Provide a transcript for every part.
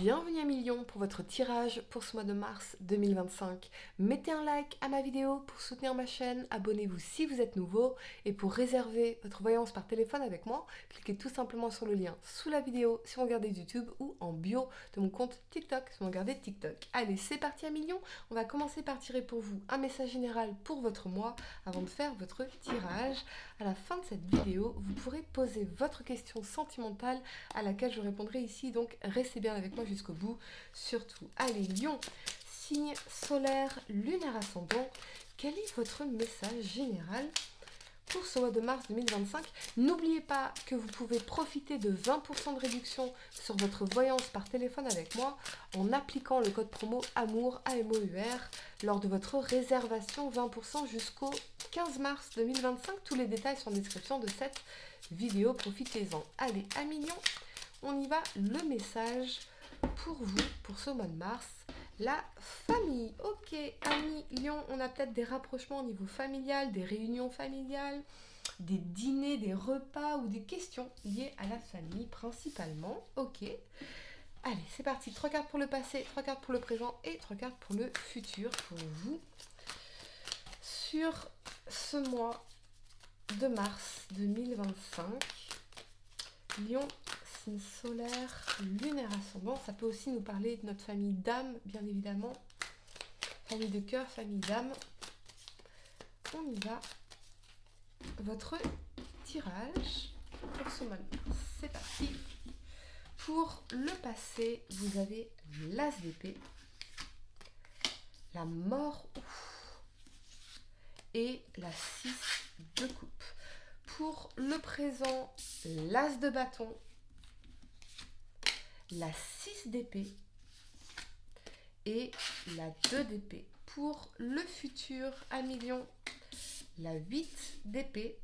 Bienvenue à Million pour votre tirage pour ce mois de mars 2025. Mettez un like à ma vidéo pour soutenir ma chaîne, abonnez-vous si vous êtes nouveau et pour réserver votre voyance par téléphone avec moi, cliquez tout simplement sur le lien sous la vidéo si vous regardez YouTube ou en bio de mon compte TikTok si vous regardez TikTok. Allez, c'est parti à Million. On va commencer par tirer pour vous un message général pour votre mois avant de faire votre tirage. À la fin de cette vidéo, vous pourrez poser votre question sentimentale à laquelle je répondrai ici, donc restez bien avec moi jusqu'au bout. Surtout, allez, Lion, signe solaire, lunaire ascendant, quel est votre message général pour ce mois de mars 2025? N'oubliez pas que vous pouvez profiter de 20% de réduction sur votre voyance par téléphone avec moi en appliquant le code promo AMOUR, AMOUR, lors de votre réservation 20% jusqu'au 15 mars 2025. Tous les détails sont en description de cette vidéo, profitez-en. Allez, à Million, on y va, le message pour vous, pour ce mois de mars. La famille, ok, amis Lion, on a peut-être des rapprochements au niveau familial, des réunions familiales, des dîners, des repas ou des questions liées à la famille principalement, ok. Allez, c'est parti, 3 cartes pour le passé, 3 cartes pour le présent et 3 cartes pour le futur pour vous. Sur ce mois de mars 2025, Lion, signe solaire, lunaire ascendant, ça peut aussi nous parler de notre famille d'âme, bien évidemment. Famille de cœur, famille d'âme. On y va. Votre tirage pour ce mois de mars. C'est parti. Pour le passé, vous avez l'As d'épée, la mort et la 6 de coupe. Pour le présent, l'As de bâton, la 6 d'épée et la 2 d'épée. Pour le futur, à Million, la 8 d'épée,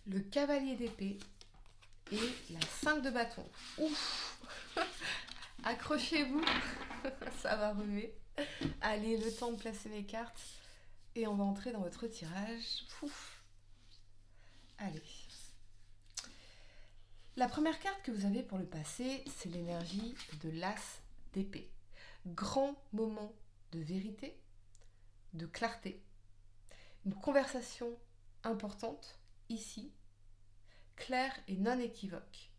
le cavalier d'épée et la 5 de bâton. Ouf. Accrochez-vous, ça va remuer. Allez, le temps de placer les cartes et on va entrer dans votre tirage. Ouf. Allez. La première carte que vous avez pour le passé, c'est l'énergie de l'As d'épée. Grand moment de vérité, de clarté, une conversation importante ici, claire et non équivoque.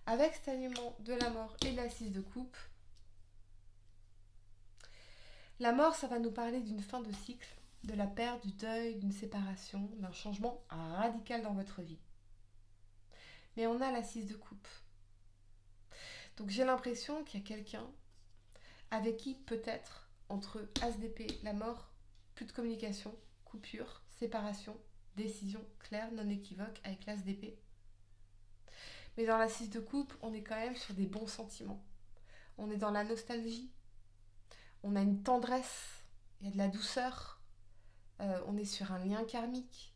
Avec cet aliment de la mort et de la 6 de coupe, la mort, ça va nous parler d'une fin de cycle, de la perte, du deuil, d'une séparation, d'un changement radical dans votre vie. Mais on a la 6 de coupe. Donc j'ai l'impression qu'il y a quelqu'un avec qui peut-être, entre As d'épée, la mort, plus de communication, coupure, séparation, décision claire, non équivoque avec l'As d'épée. Mais dans la 6 de coupe, on est quand même sur des bons sentiments. On est dans la nostalgie, on a une tendresse, il y a de la douceur, on est sur un lien karmique,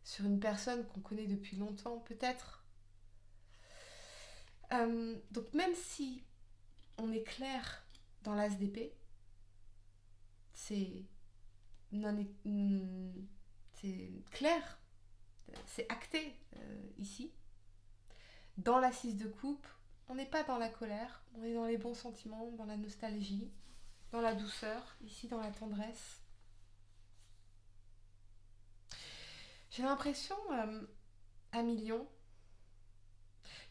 sur une personne qu'on connaît depuis longtemps peut-être. Donc même si on est clair dans l'As d'épée, c'est clair, c'est acté ici. Dans la 6 de coupe, on n'est pas dans la colère, on est dans les bons sentiments, dans la nostalgie, dans la douceur, ici dans la tendresse. J'ai l'impression, à Million,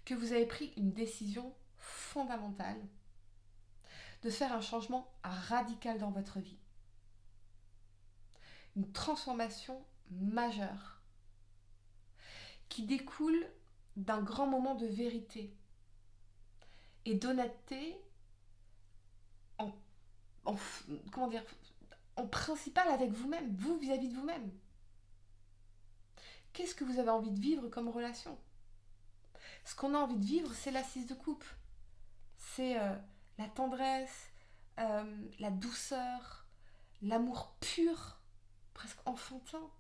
que vous avez pris une décision fondamentale de faire un changement radical dans votre vie. Une transformation majeure qui découle d'un grand moment de vérité et d'honnêteté en principal avec vous-même, vous vis-à-vis de vous-même. Qu'est-ce que vous avez envie de vivre comme relation? Ce qu'on a envie de vivre, c'est la 6 de coupe. C'est la tendresse, la douceur, l'amour pur, presque enfantin.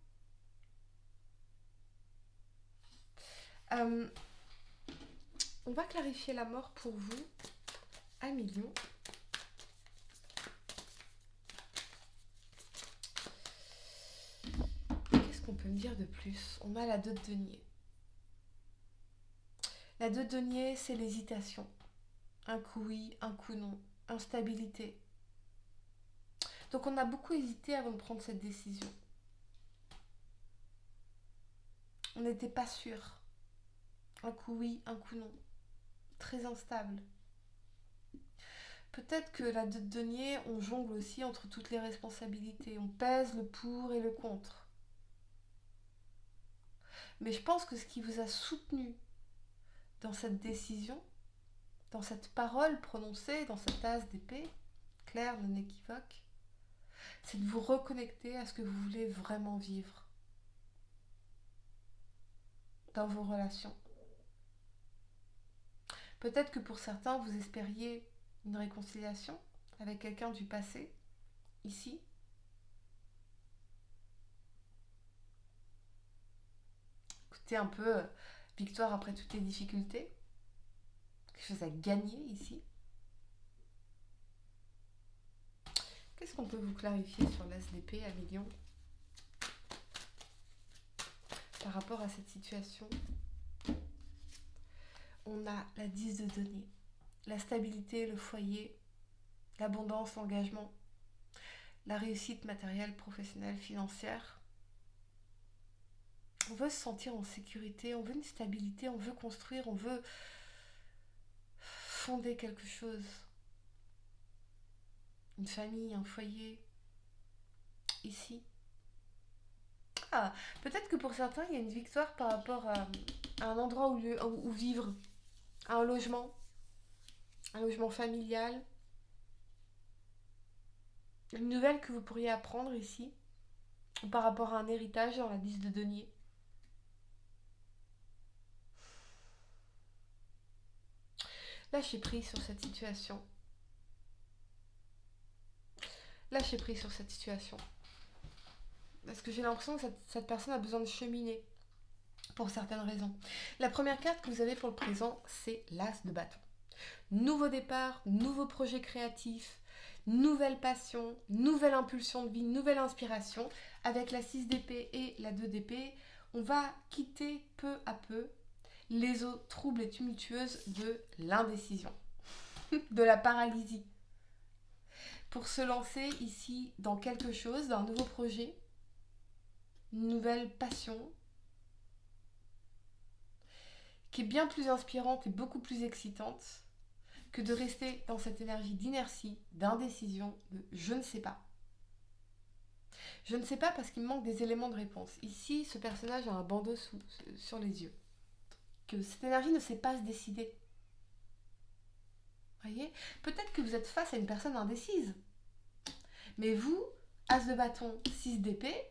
On va clarifier la mort pour vous, à Million. Qu'est-ce qu'on peut me dire de plus? On a la 2 de denier. La 2 de denier, c'est l'hésitation. Un coup oui, un coup non. Instabilité. Donc on a beaucoup hésité avant de prendre cette décision. On n'était pas sûr. Un coup oui, un coup non. Très instable. Peut-être que la 2 de denier, on jongle aussi entre toutes les responsabilités. On pèse le pour et le contre. Mais je pense que ce qui vous a soutenu dans cette décision, dans cette parole prononcée, dans cette as d'épée, claire, non équivoque, c'est de vous reconnecter à ce que vous voulez vraiment vivre dans vos relations. Peut-être que pour certains, vous espériez une réconciliation avec quelqu'un du passé, ici. Écoutez un peu victoire après toutes les difficultés, quelque chose à gagner ici. Qu'est-ce qu'on peut vous clarifier sur l'as d'épée à million par rapport à cette situation? On a la 10 de denier, la stabilité, le foyer, l'abondance, l'engagement, la réussite matérielle, professionnelle, financière. On veut se sentir en sécurité, on veut une stabilité, on veut construire, on veut fonder quelque chose. Une famille, un foyer, ici. Ah, peut-être que pour certains, il y a une victoire par rapport à un endroit où vivre, à un logement familial. Une nouvelle que vous pourriez apprendre ici, par rapport à un héritage dans la 10 de denier. Lâchez prise sur cette situation. Lâchez prise sur cette situation. Parce que j'ai l'impression que cette personne a besoin de cheminer pour certaines raisons. La première carte que vous avez pour le présent, c'est l'as de bâton. Nouveau départ, nouveau projet créatif, nouvelle passion, nouvelle impulsion de vie, nouvelle inspiration. Avec la 6 d'épée et la 2 d'épée, on va quitter peu à peu les eaux troubles et tumultueuses de l'indécision, de la paralysie, pour se lancer ici dans quelque chose, dans un nouveau projet, une nouvelle passion, qui est bien plus inspirante et beaucoup plus excitante que de rester dans cette énergie d'inertie, d'indécision, de je ne sais pas. Je ne sais pas parce qu'il me manque des éléments de réponse. Ici, ce personnage a un bandeau sur les yeux. Que cette énergie ne sait pas se décider. Voyez ? Peut-être que vous êtes face à une personne indécise. Mais vous, as de bâton, 6 d'épée,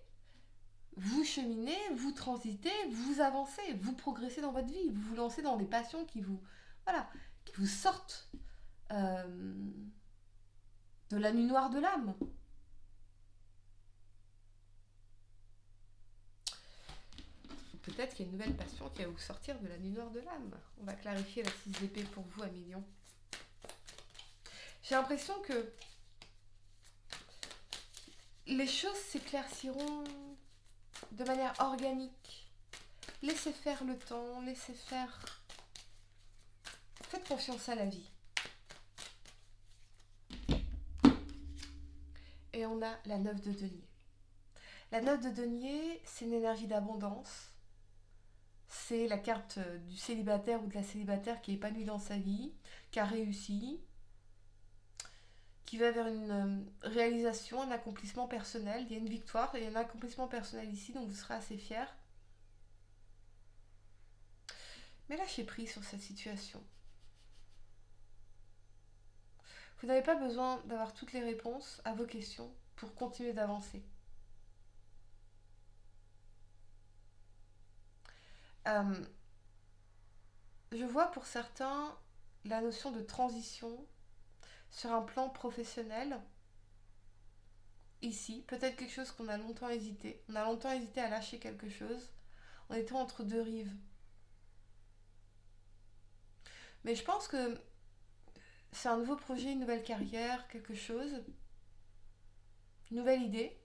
vous cheminez, vous transitez, vous avancez, vous progressez dans votre vie, vous vous lancez dans des passions qui vous sortent de la nuit noire de l'âme. Peut-être qu'il y a une nouvelle passion qui va vous sortir de la nuit noire de l'âme. On va clarifier la 6 d'épée pour vous, à million. J'ai l'impression que les choses s'éclairciront de manière organique. Laissez faire le temps, laissez faire. Faites confiance à la vie. Et on a la 9 de denier. La 9 de denier, c'est une énergie d'abondance. C'est la carte du célibataire ou de la célibataire qui est épanouie dans sa vie, qui a réussi, qui va vers une réalisation, un accomplissement personnel. Il y a une victoire et un accomplissement personnel ici, donc vous serez assez fiers. Mais lâchez prise sur cette situation. Vous n'avez pas besoin d'avoir toutes les réponses à vos questions pour continuer d'avancer. Je vois pour certains la notion de transition sur un plan professionnel. Ici, peut-être quelque chose qu'on a longtemps hésité. On a longtemps hésité à lâcher quelque chose. On était entre deux rives. Mais je pense que c'est un nouveau projet, une nouvelle carrière, quelque chose, une nouvelle idée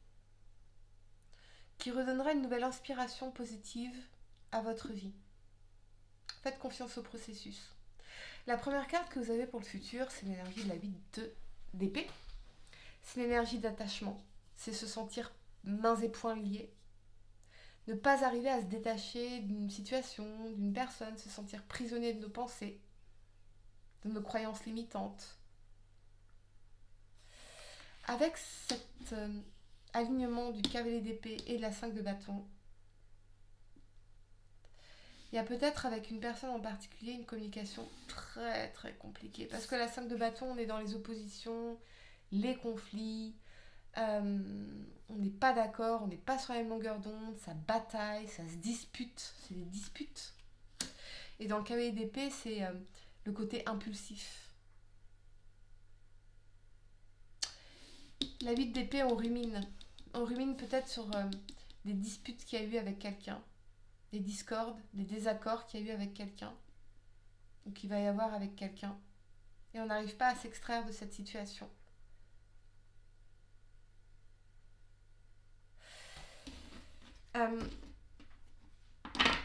qui redonnera une nouvelle inspiration positive à votre vie. Faites confiance au processus. La première carte que vous avez pour le futur, c'est l'énergie de la 8 d'épée. C'est l'énergie d'attachement. C'est se sentir mains et poings liés. Ne pas arriver à se détacher d'une situation, d'une personne, se sentir prisonnier de nos pensées, de nos croyances limitantes. Avec cet alignement du cavalier d'épée et de la 5 de bâton, il y a peut-être avec une personne en particulier une communication très très compliquée. Parce que la 5 de bâton, on est dans les oppositions, les conflits, on n'est pas d'accord, on n'est pas sur la même longueur d'onde, ça bataille, ça se dispute, c'est des disputes. Et dans le cavalier d'épée, c'est le côté impulsif. La 8 d'épée, on rumine. On rumine peut-être sur des disputes qu'il y a eu avec quelqu'un, des discordes, des désaccords qu'il y a eu avec quelqu'un, ou qu'il va y avoir avec quelqu'un. Et on n'arrive pas à s'extraire de cette situation.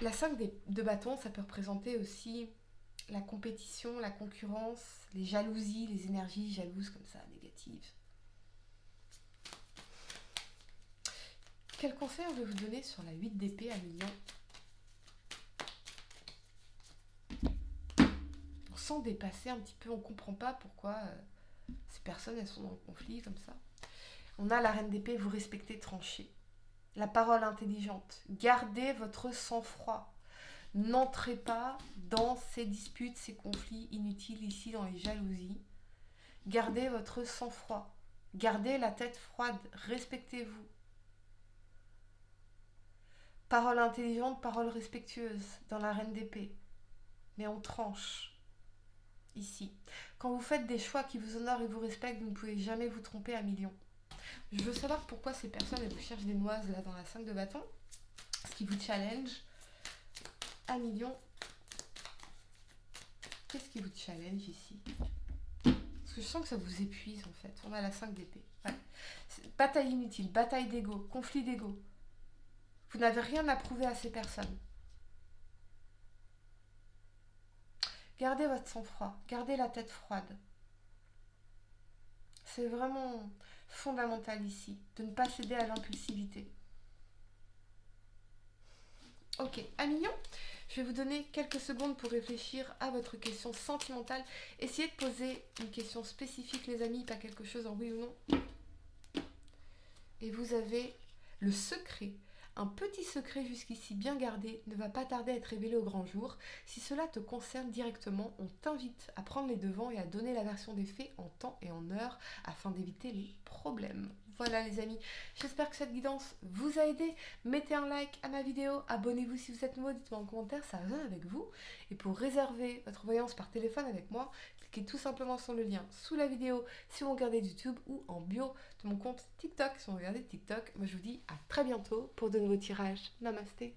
La 5 de bâton, ça peut représenter aussi la compétition, la concurrence, les jalousies, les énergies jalouses comme ça, négatives. Quel conseil on veut vous donner sur la 8 d'épée à million? On sent dépasser un petit peu, on ne comprend pas pourquoi ces personnes elles sont dans le conflit comme ça. On a la reine d'épée, vous respectez, tranchez. La parole intelligente, gardez votre sang-froid. N'entrez pas dans ces disputes, ces conflits inutiles ici, dans les jalousies. Gardez votre sang-froid. Gardez la tête froide. Respectez-vous. Parole intelligente, parole respectueuse dans la reine d'épée. Mais on tranche. Ici. Quand vous faites des choix qui vous honorent et vous respectent, vous ne pouvez jamais vous tromper à million. Je veux savoir pourquoi ces personnes elles vous cherchent des noises là dans la 5 de bâton. Ce qui vous challenge à million. Qu'est-ce qui vous challenge ici? Parce que je sens que ça vous épuise en fait. On a la 5 d'épée. Ouais. Bataille inutile, bataille d'ego, conflit d'ego. Vous n'avez rien à prouver à ces personnes. Gardez votre sang-froid, gardez la tête froide. C'est vraiment fondamental ici, de ne pas céder à l'impulsivité. Ok, à million, je vais vous donner quelques secondes pour réfléchir à votre question sentimentale. Essayez de poser une question spécifique, les amis, pas quelque chose en oui ou non. Et vous avez le secret. Un petit secret jusqu'ici bien gardé ne va pas tarder à être révélé au grand jour. Si cela te concerne directement, on t'invite à prendre les devants et à donner la version des faits en temps et en heure afin d'éviter les problèmes. Voilà les amis, j'espère que cette guidance vous a aidé. Mettez un like à ma vidéo, abonnez-vous si vous êtes nouveau, dites-moi en commentaire, ça résonne avec vous. Et pour réserver votre voyance par téléphone avec moi, cliquez tout simplement sur le lien sous la vidéo si vous regardez YouTube ou en bio de mon compte TikTok si vous regardez TikTok. Moi je vous dis à très bientôt pour de nouveaux tirages. Namasté.